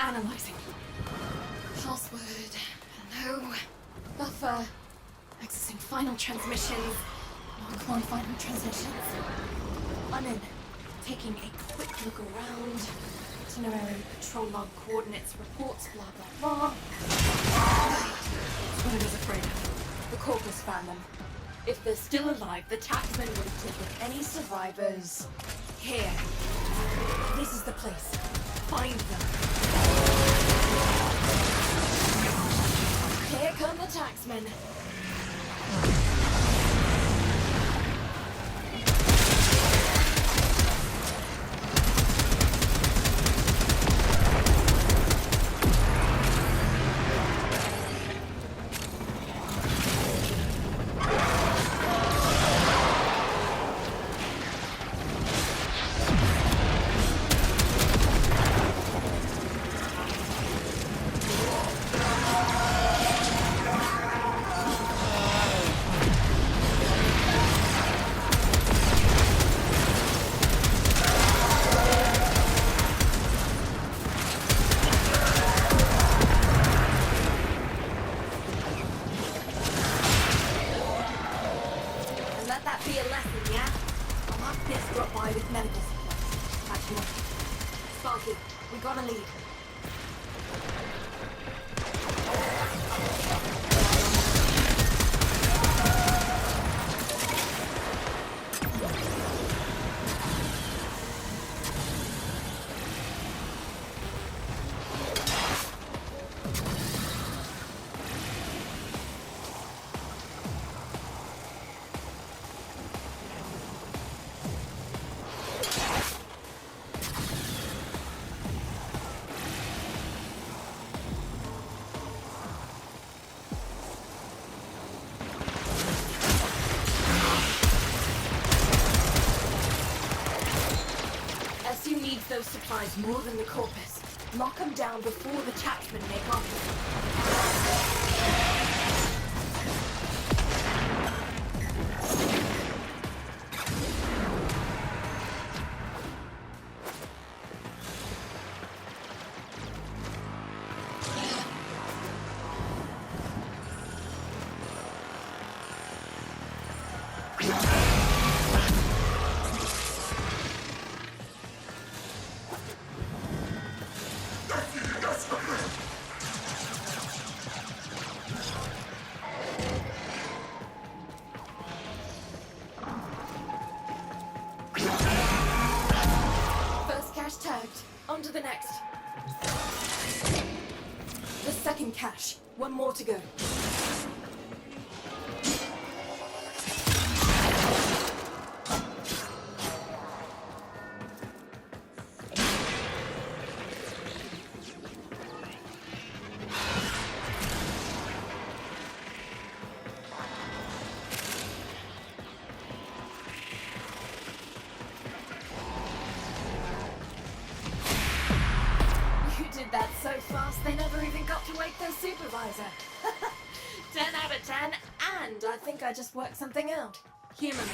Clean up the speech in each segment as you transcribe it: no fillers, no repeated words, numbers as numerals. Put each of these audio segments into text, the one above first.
Analyzing. Password. Hello. Buffer. Accessing final transmissions. Mark 1 final transmissions. I'm in. Taking a quick look around. Itinerary, patrol log, coordinates, reports, blah blah blah. That's what I was afraid of. The Corpus found them. If they're still alive, the taxman would have taken any survivors here. This is the place. Find them. Here come the taxmen. Those supplies more than the Corpus. Lock them down before the taxmen make off. On to the next. The second cache. One more to go. That so fast they never even got to wake their supervisor. 10 out of 10, and I think I just worked something out. Humor me.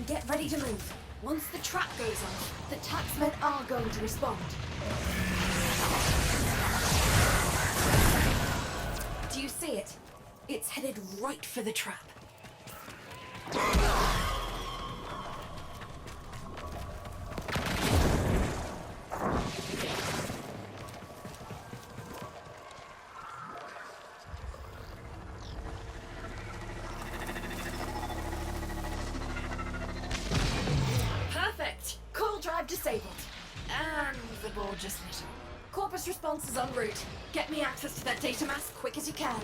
Get ready to move. Once the trap goes off, the taxmen are going to respond. Do you see it? It's headed right for the trap. or just little. Corpus response is en route. Get me access to that data mass quick as you can.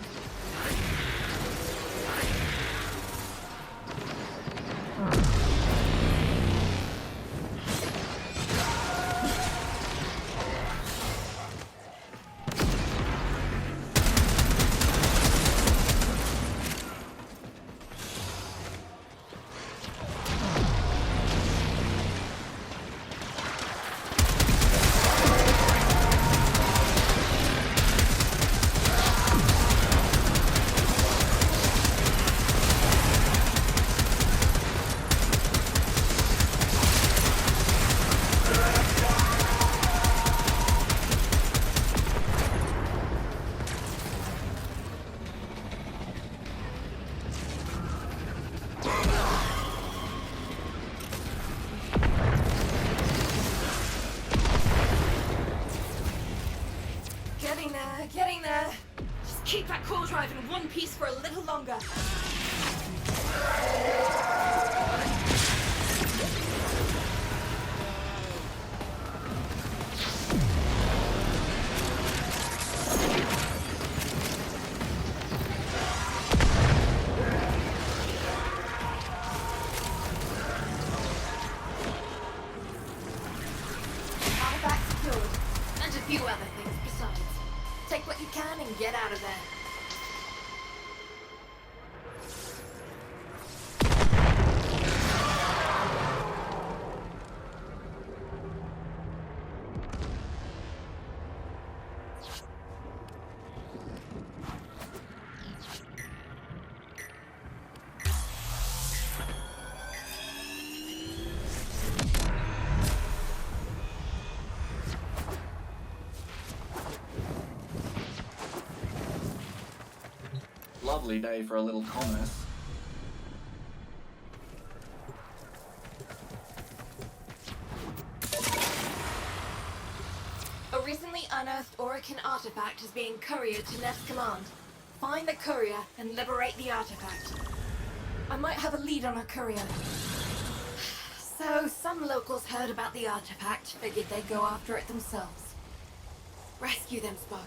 Getting there. Just keep that core drive in one piece for a little longer. Artifact secured. And a few other things besides. Take what you can and get out of there. Lovely day for a little commerce. A recently unearthed Orokin artifact is being couriered to Nef's command. Find the courier and liberate the artifact. I might have a lead on a courier. So, some locals heard about the artifact, figured they'd go after it themselves. Rescue them, Spock.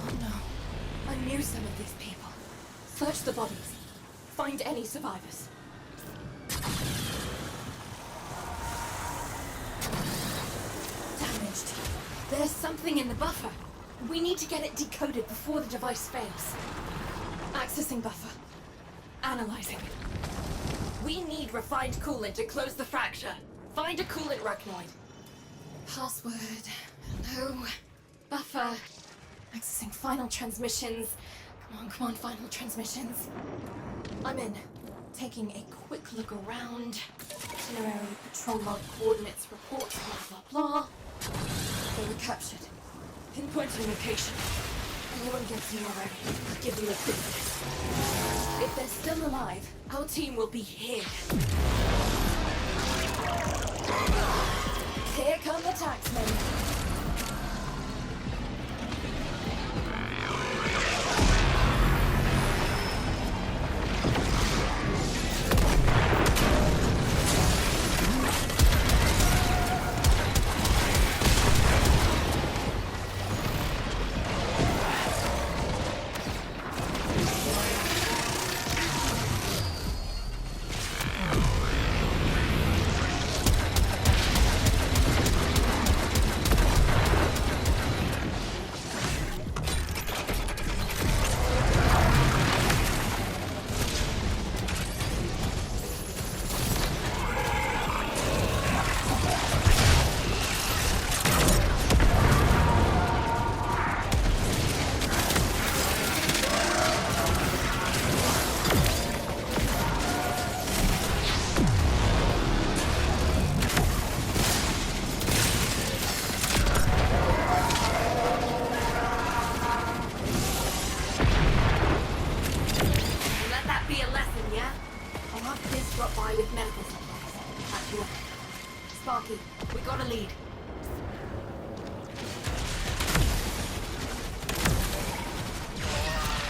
Oh no. I knew some of these people. Search the bodies. Find any survivors. Damaged. There's something in the buffer. We need to get it decoded before the device fails. Accessing buffer. Analyzing. We need refined coolant to close the fracture. Find a coolant recnoid. Password. No. Buffer. Accessing final transmissions. Come on, final transmissions. I'm in. Taking a quick look around. Itinerary, patrol log, coordinates, reports, blah, blah, blah. They were captured. Pinpointing location. Anyone gets me already, I'll give them a business. If they're still alive, our team will be here. Here come the taxmen. Sparky, we got a lead.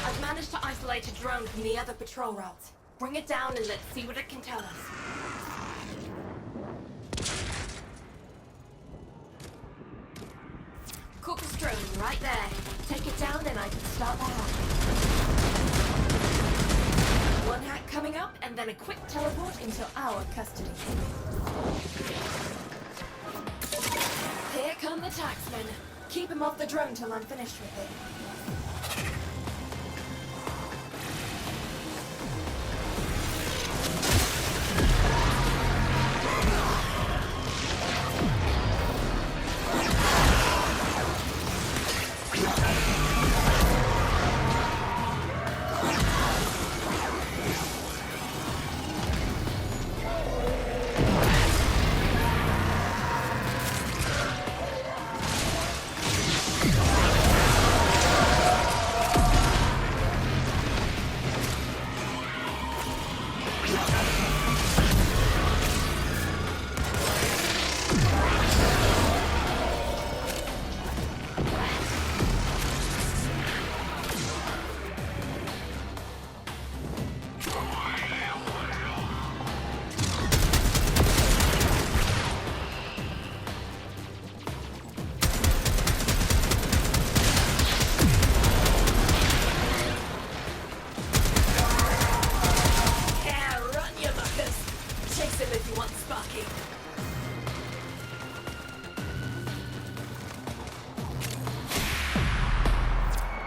I've managed to isolate a drone from the other patrol routes. Bring it down and let's see what it can tell us. Right there. Take it down and I can start the hack. One hack coming up and then a quick teleport into our custody. Here come the taxmen. Keep him off the drone till I'm finished with it.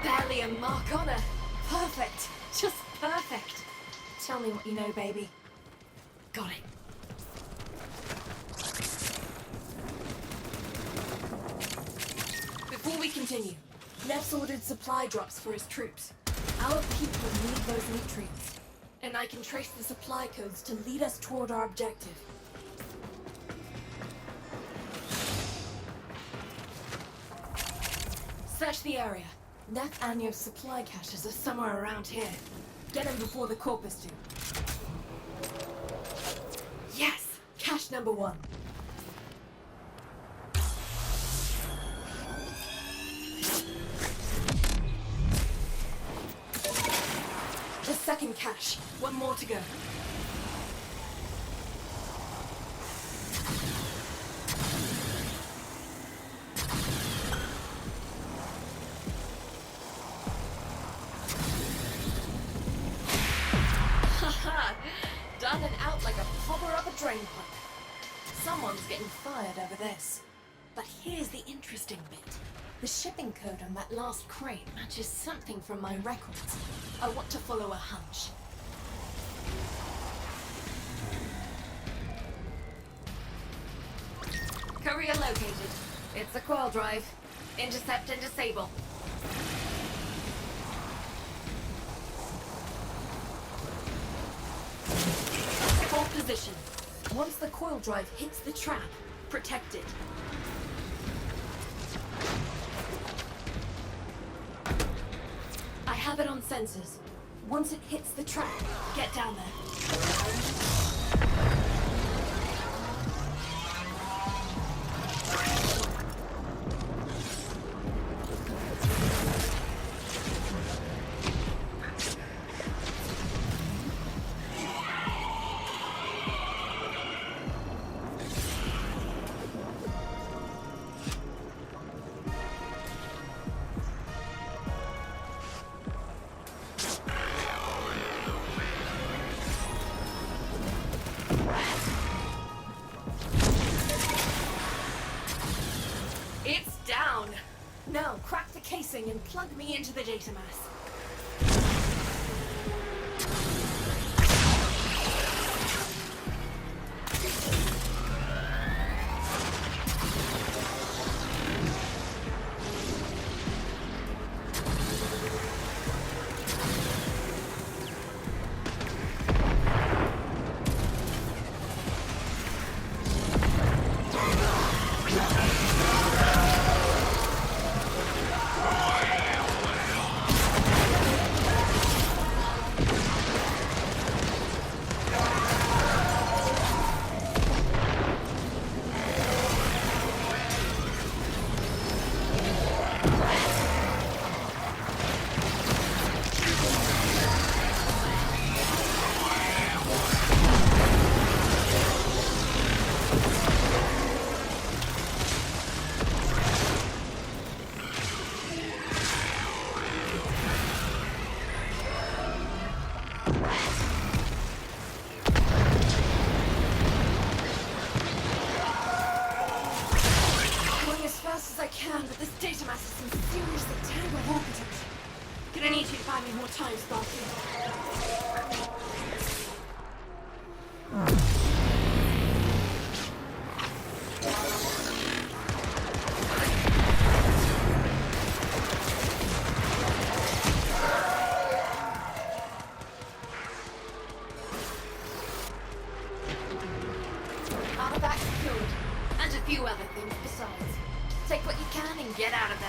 Barely a mark on her. Perfect. Just perfect. Tell me what you know, baby. Got it. Before we continue, Neff's ordered supply drops for his troops. Our people need those nutrients, and I can trace the supply codes to lead us toward our objective. Search the area. Neff Anio's supply caches are somewhere around here. Get them before the Corpus do. Yes! Cache number 1. The second cache. One more to go. Done and out like a popper up a drain pipe. Someone's getting fired over this. But here's the interesting bit. The shipping code on that last crate matches something from my records. I want to follow a hunch. Courier located. It's a coil drive. Intercept and disable. Hold position. Once the coil drive hits the trap, protect it. I have it on sensors. Once it hits the trap, get down there. It's down! Now crack the casing and plug me into the data mass. more time, Sparky. Artifacts secured. And a few other things besides. Take what you can and get out of there.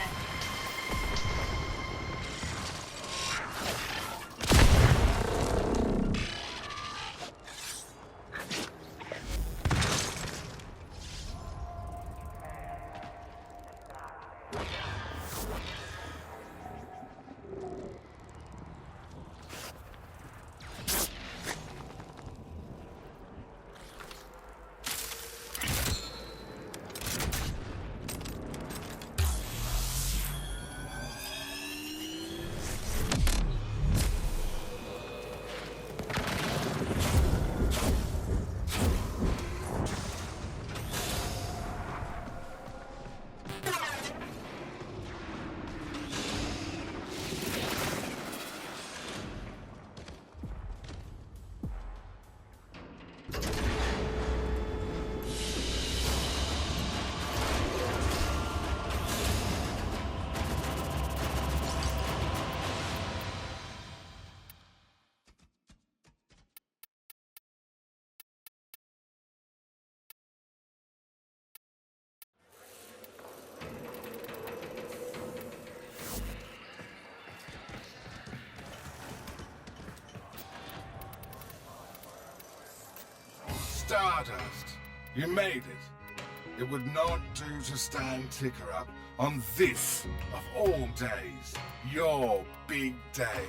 Stardust, you made it. It would not do to stand ticker up on this, of all days, your big day.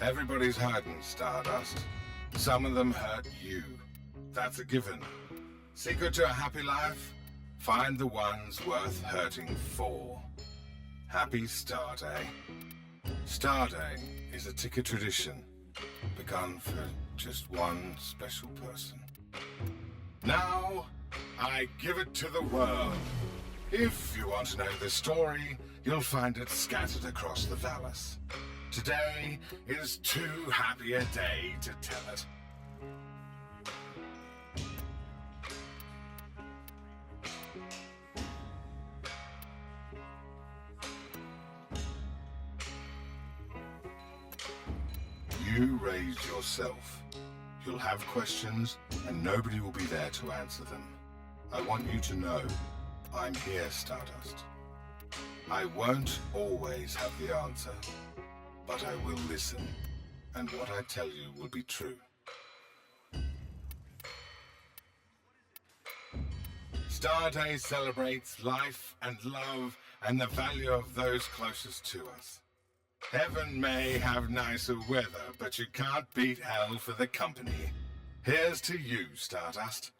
Everybody's hurting, Stardust. Some of them hurt you. That's a given. Secret to a happy life? Find the ones worth hurting for. Happy Star Day. Star Day is a ticker tradition, begun for just one special person. Now, I give it to the world. If you want to know the story, you'll find it scattered across the Valis. Today is too happy a day to tell it. You raised yourself. You'll have questions, and nobody will be there to answer them. I want you to know, I'm here, Stardust. I won't always have the answer, but I will listen, and what I tell you will be true. Star Day celebrates life and love and the value of those closest to us. Heaven may have nicer weather, but you can't beat hell for the company. Here's to you, Stardust.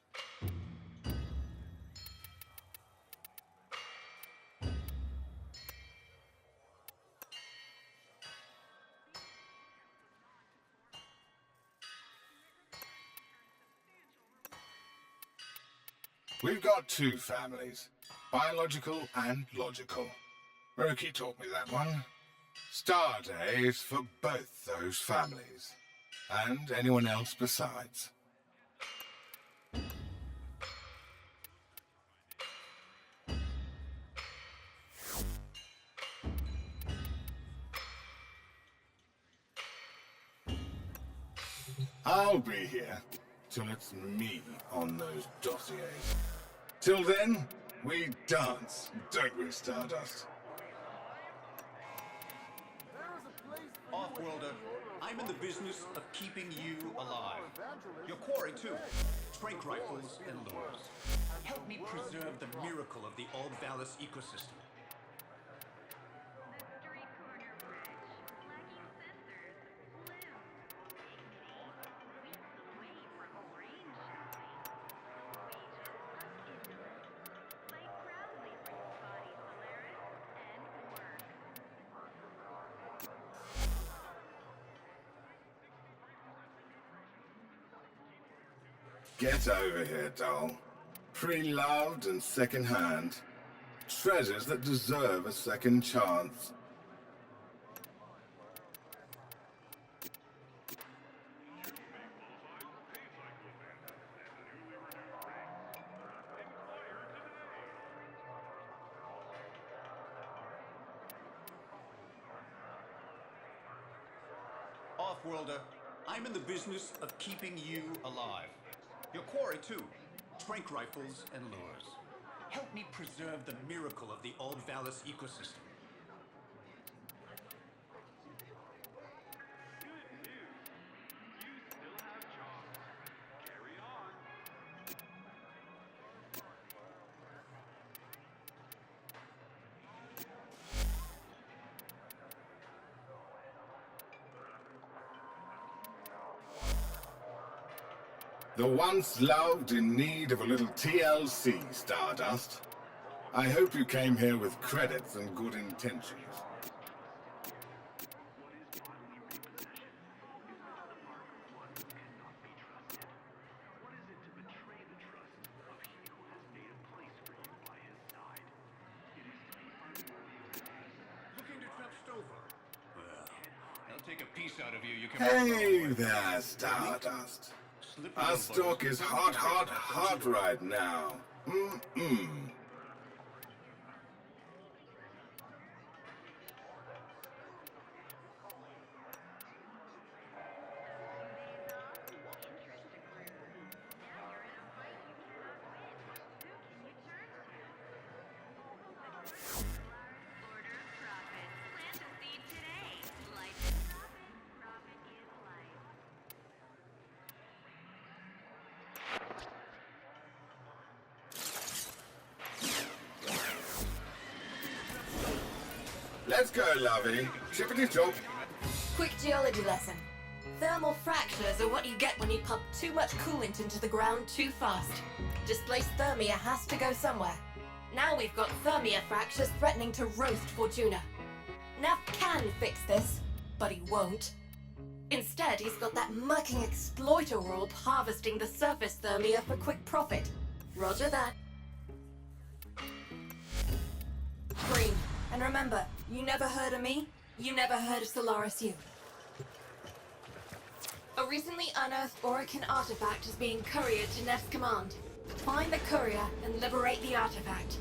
We've got two families, biological and logical. Roki taught me that one. Star Day is for both those families, and anyone else besides. I'll be here till it's me on those dossiers. Till then, we dance, don't we, Stardust? Off-worlder, I'm in the business of keeping you alive. Your quarry, too. Trank rifles and lures. Help me preserve the miracle of the Old Valis ecosystem. Get over here, doll. Pre-loved and second-hand. Treasures that deserve a second chance. Offworlder. I'm in the business of keeping you alive. Your quarry, too. Trank rifles and lures. Help me preserve the miracle of the Old Valis ecosystem. The once loved in need of a little TLC, Stardust. I hope you came here with credits and good intentions. Looking to trap Stover? Well, I'll take a piece out of you. You can. Hey there, Stardust. Our stock is hot right now. Let's go, lovey. Chippity-chop. Quick geology lesson. Thermal fractures are what you get when you pump too much coolant into the ground too fast. Displaced thermia has to go somewhere. Now we've got thermia fractures threatening to roast Fortuna. Nav can fix this, but he won't. Instead, he's got that mucking exploiter orb harvesting the surface thermia for quick profit. Roger that. Green. And remember, you never heard of me, you never heard of Solaris U. A recently unearthed Orokin artifact is being couriered to Neff's command. Find the courier and liberate the artifact.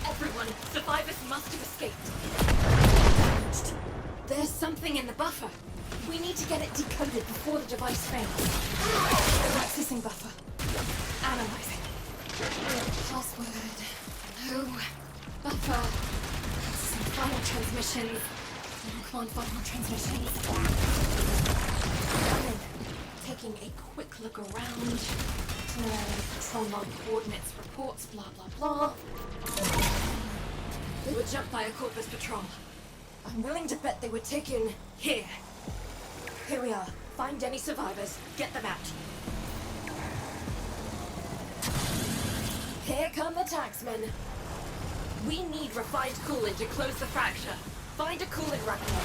Everyone, survivors must have escaped. There's something in the buffer. We need to get it decoded before the device fails. Accessing buffer. Analyzing. Password. No. Buffer. Accessing final transmission. Come on, final transmissions. I'm in. Taking a quick look around. Control log coordinates, reports, blah blah blah. They were jumped by a Corpus Patrol. I'm willing to bet they were taken here. Here we are. Find any survivors. Get them out. Here come the taxmen. We need refined coolant to close the fracture. Find a coolant replica.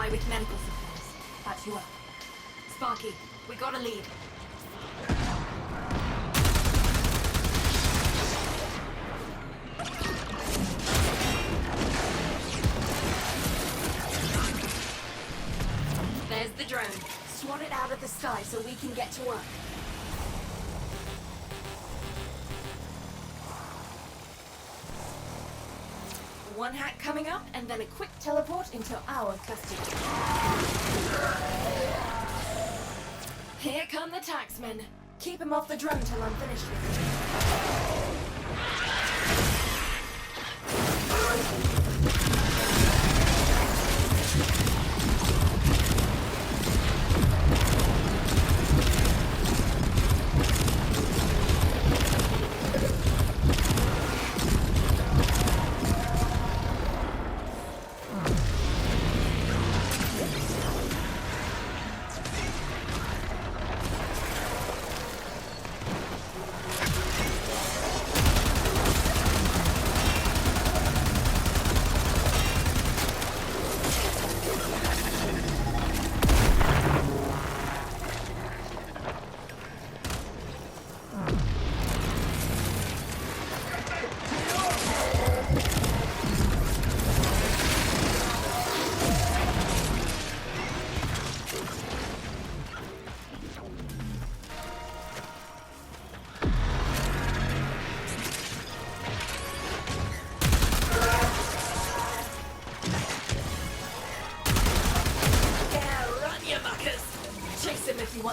With medical supplies. Patch you up. Sparky, we got a lead. There's the drone. Swat it out of the sky so we can get to work. One hack coming up, and then a quick teleport into our custody. Here come the taxmen. Keep him off the drone till I'm finished with him.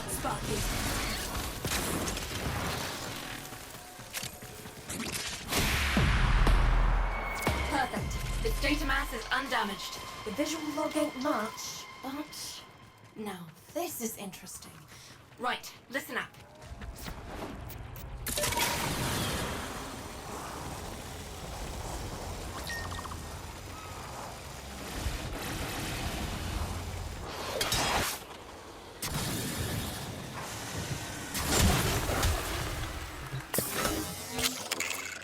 Sparky. Perfect. Its data mass is undamaged. The visual log ain't much, but... Now, this is interesting. Right, listen up.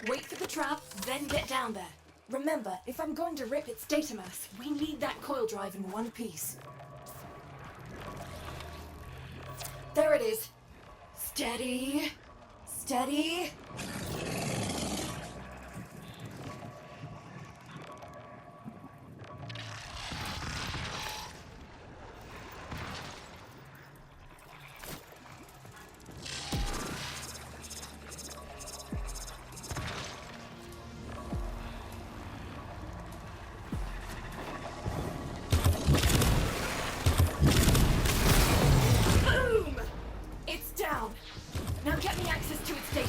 Wait for the trap, then get down there. Remember, if I'm going to rip its data mass, we need that coil drive in one piece. There it is. Steady. Steady. Now get me access to its data.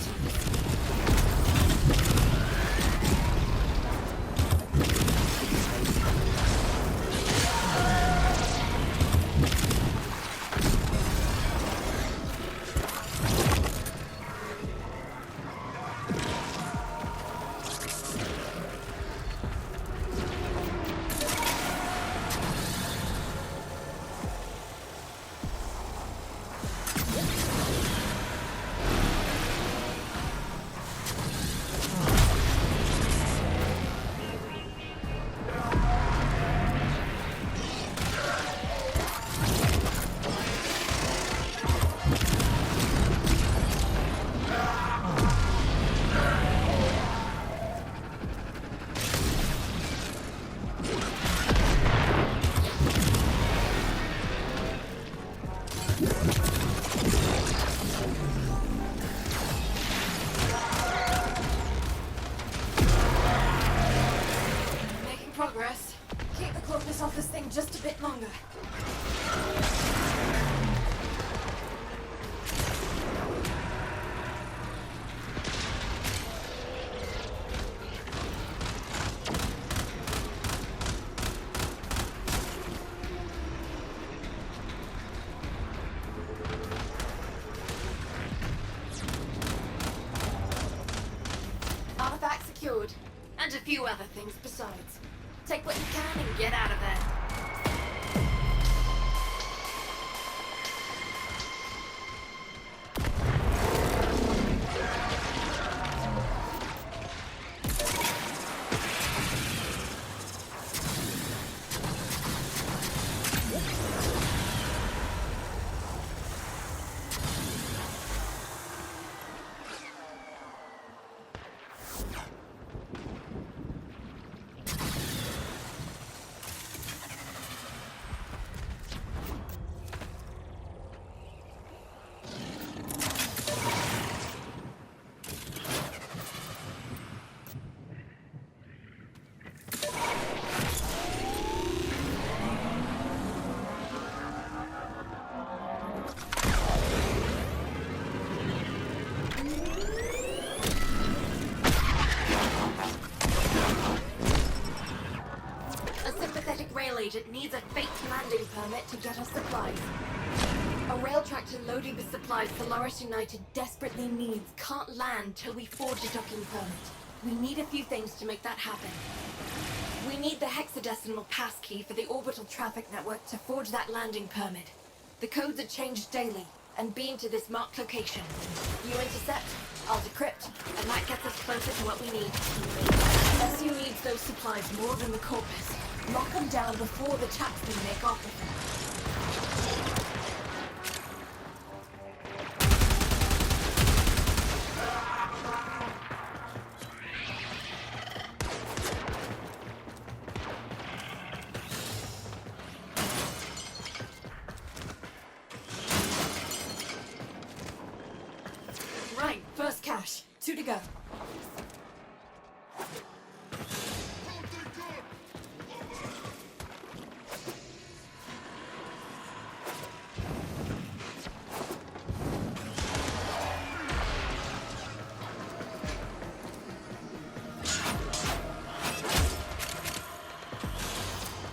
Making progress. Keep the Corpus off this thing just a bit longer. Artifact secured. And a few other things besides. Take what you can and get out of there. Agent needs a fake landing permit to get us supplies. A rail tractor loading the supplies Solaris United desperately needs can't land till we forge a docking permit. We need a few things to make that happen. We need the hexadecimal passkey for the orbital traffic network to forge that landing permit. The codes are changed daily and beamed to this marked location. You intercept, I'll decrypt, and that gets us closer to what we need. SU needs those supplies more than the Corpus. Lock them down before the taxmen make off with them. Right, first cache. 2 to go.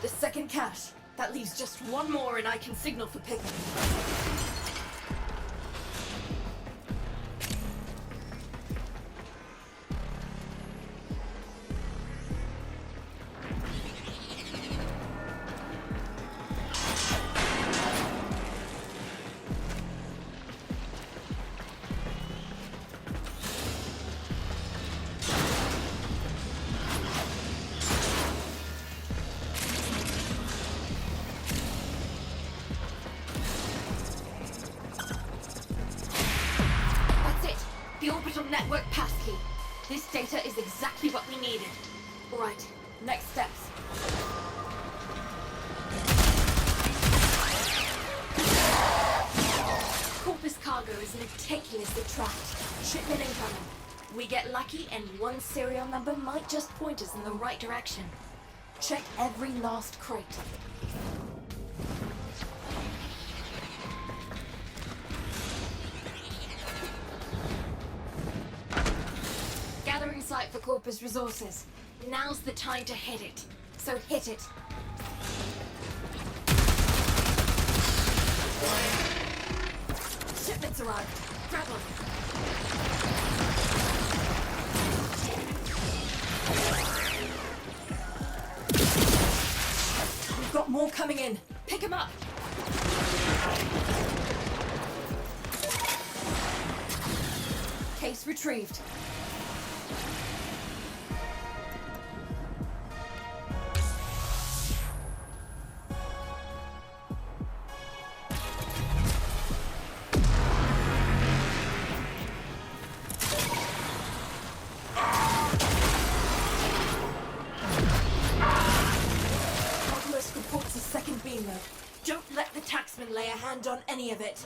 The second cache. That leaves just one more and I can signal for pickup. The orbital network passkey. This data is exactly what we needed. Right, next steps. Corpus cargo is meticulously tracked. Shipment incoming. We get lucky and one serial number might just point us in the right direction. Check every last crate. Gathering site for Corpus resources. Now's the time to hit it. So hit it. Shipments arrived. Grab them. We've got more coming in. Pick them up. Case retrieved. Reports a second beam load. Don't let the taxman lay a hand on any of it.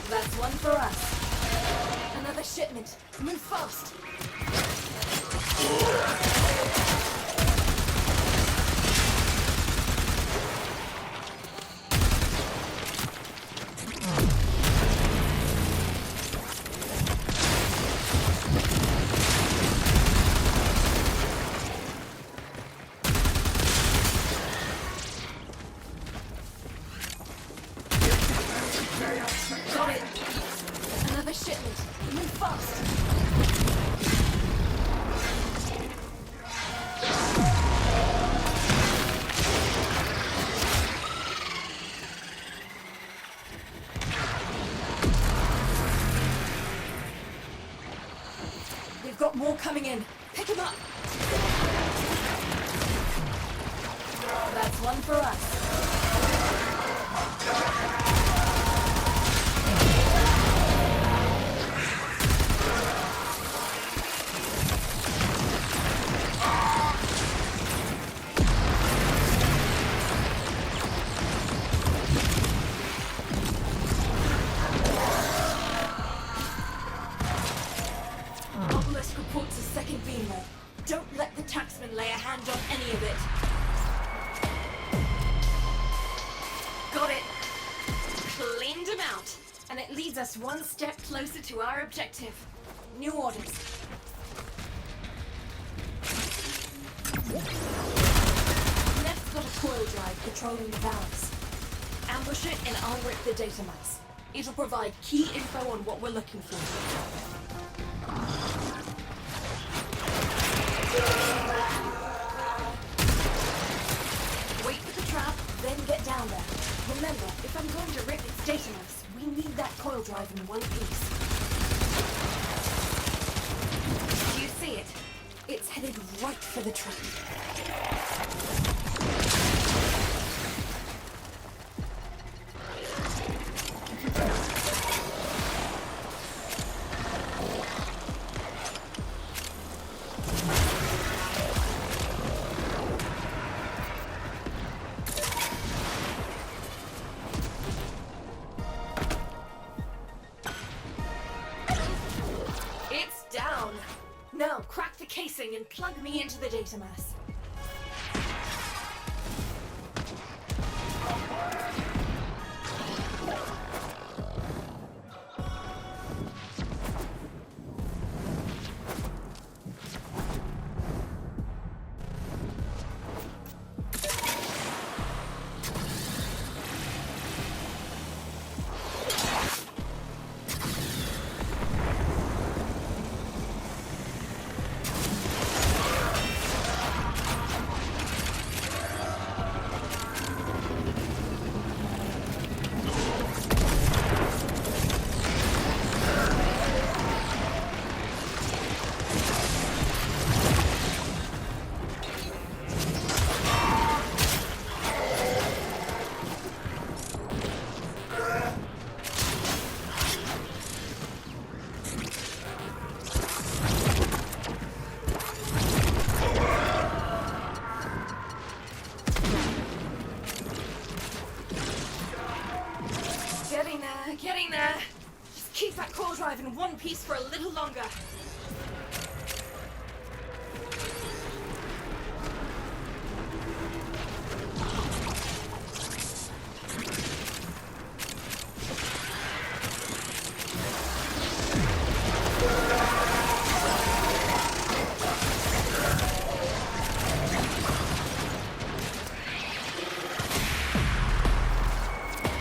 That's one for us. Another shipment. Move fast. Got it. Another shipment. Move fast. We've got more coming in. Pick them up. That's one for us. Obelisk reports a second beam there. Don't let the taxman lay a hand on any of it. Got it. Cleaned him out. And it leads us one step closer to our objective. New orders. Neft's got a coil drive patrolling the valves. Ambush it and I'll rip the data mass. It'll provide key info on what we're looking for. Wait for the trap, then get down there. Remember, if I'm going to rip its data mass, we need that coil drive in one piece. Do you see it? It's headed right for the trap. It's down. Now crack the casing and plug me into the data mass. Getting there. Just keep that core drive in one piece for a little longer.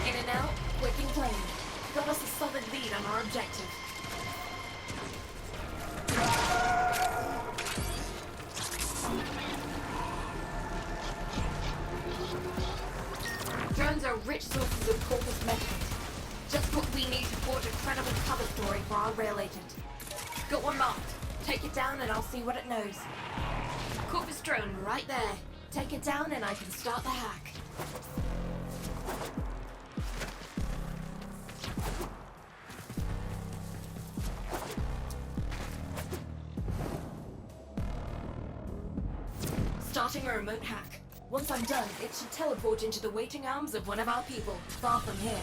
In and out, quick and clean. Got us a solid lead on our objective. drones are rich sources of Corpus measurement. Just what we need to forge a credible cover story for our rail agent. Got one marked. Take it down and I'll see what it knows. Corpus drone right there. Take it down and I can start the hack. Starting a remote hack. Once I'm done, it should teleport into the waiting arms of one of our people, far from here.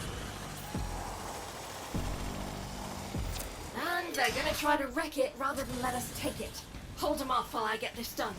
And they're gonna try to wreck it rather than let us take it. Hold them off while I get this done.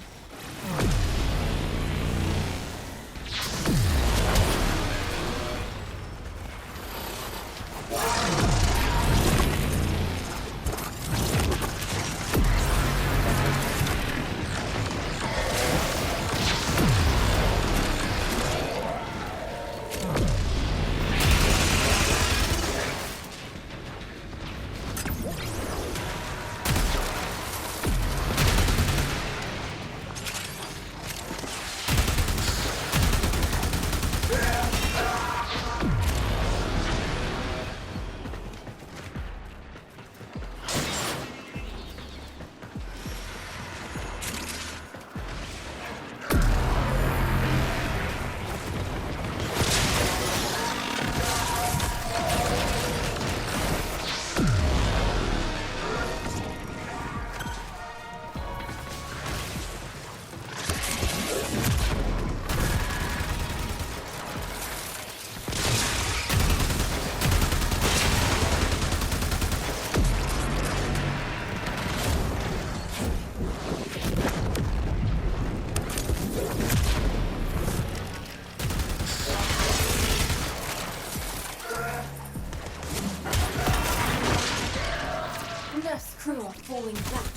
Crew are falling back.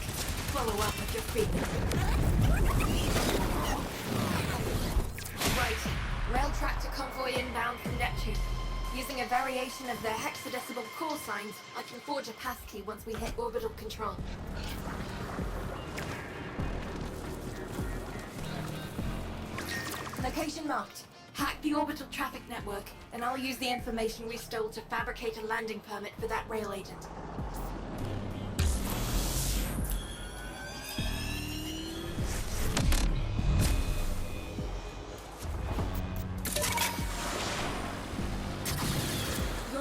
Follow up with your feedback. Right. Rail tractor convoy inbound from Neptune. Using a variation of their hexadecimal call signs, I can forge a passkey once we hit orbital control. Location marked. Hack the orbital traffic network, and I'll use the information we stole to fabricate a landing permit for that rail agent.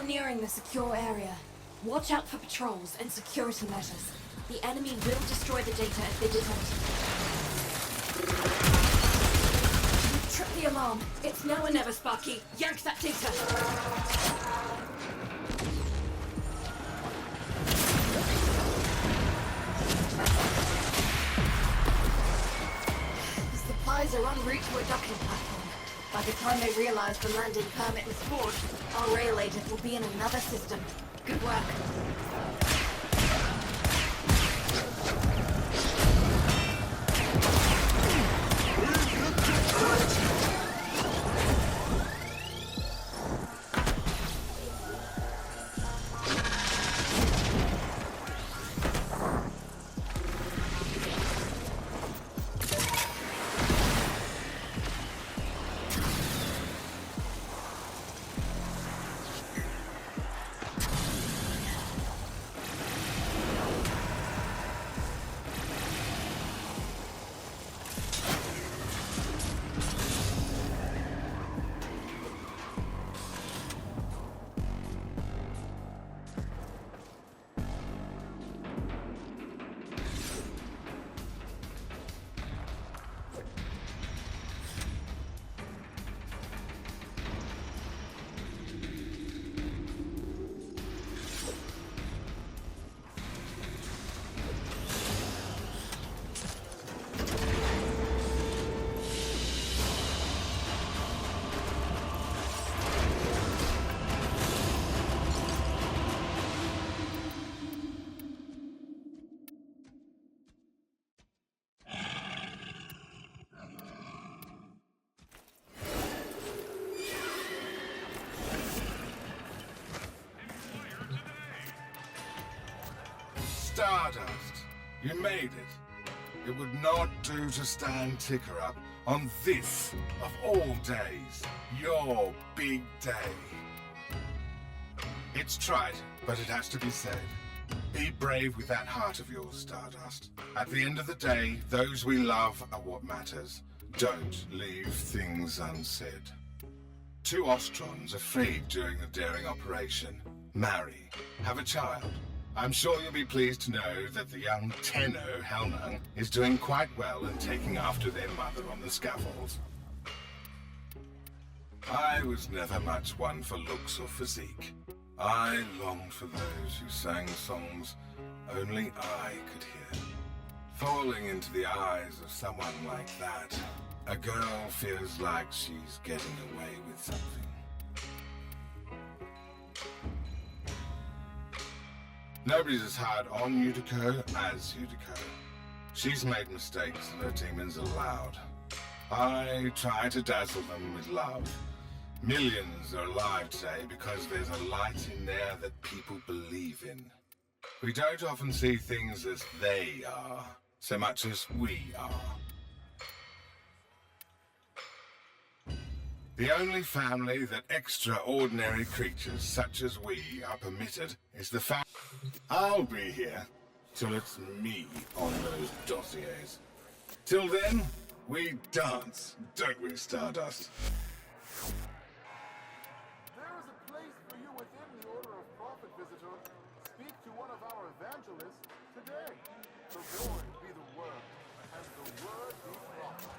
Nearing the secure area. Watch out for patrols and security measures. The enemy will destroy the data if they detect it. Trip the alarm. It's now or never, Sparky. Yank that data. The supplies are en route to a docking platform. By the time they realize the landing permit was forged, our rail agent will be in another system. Good work. Stardust, you made it. It would not do to stand Ticker up On this, of all days, your big day. It's trite, but it has to be said. Be brave with that heart of yours, Stardust. At the end of the day, those we love are what matters. Don't leave things unsaid. 2 Ostrons are freed during the daring operation. Marry. Have a child. I'm sure you'll be pleased to know that the young Tenno Helnung is doing quite well and taking after their mother on the scaffolds. I was never much one for looks or physique. I longed for those who sang songs only I could hear. Falling into the eyes of someone like that, a girl feels like she's getting away with something. Nobody's as hard on Yutiko as Yutiko. She's made mistakes and her demons are loud. I try to dazzle them with love. Millions are alive today because there's a light in there that people believe in. We don't often see things as they are, so much as we are. The only family that extraordinary creatures such as we are permitted is the family. I'll be here till it's me on those dossiers. Till then, we dance, don't we, Stardust? There is a place for you within the Order of Prophet, Visitor. Speak to one of our evangelists today. The Lord be the Word, and the Word be prophet.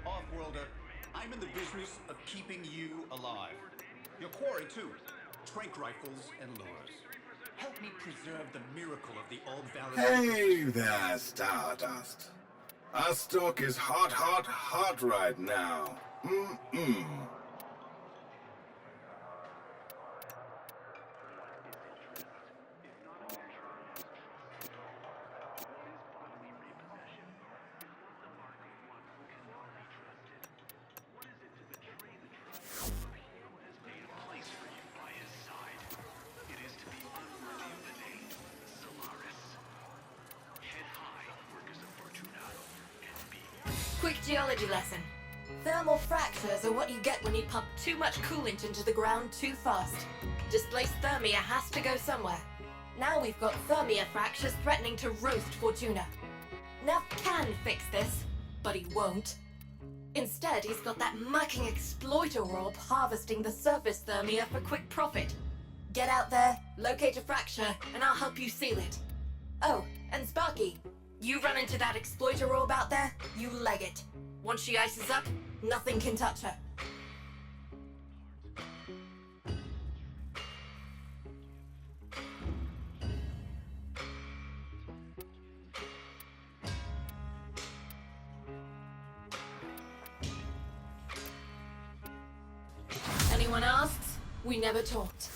Off-worlder, I'm in the business of keeping you alive. Your quarry, too. Trank rifles and lures. Help me preserve the miracle of the Old Valley. Hey there, Stardust. Our stock is hot right now. Quick geology lesson. Thermal fractures are what you get when you pump too much coolant into the ground too fast. Displaced thermia has to go somewhere. Now we've got thermia fractures threatening to roast Fortuna. Neff can fix this, but he won't. Instead, he's got that mucking exploiter orb harvesting the surface thermia for quick profit. Get out there, locate a fracture, and I'll help you seal it. Oh, and Sparky, you run into that exploiter orb out there, you leg it. Once she ices up, nothing can touch her. Anyone asks, we never talked.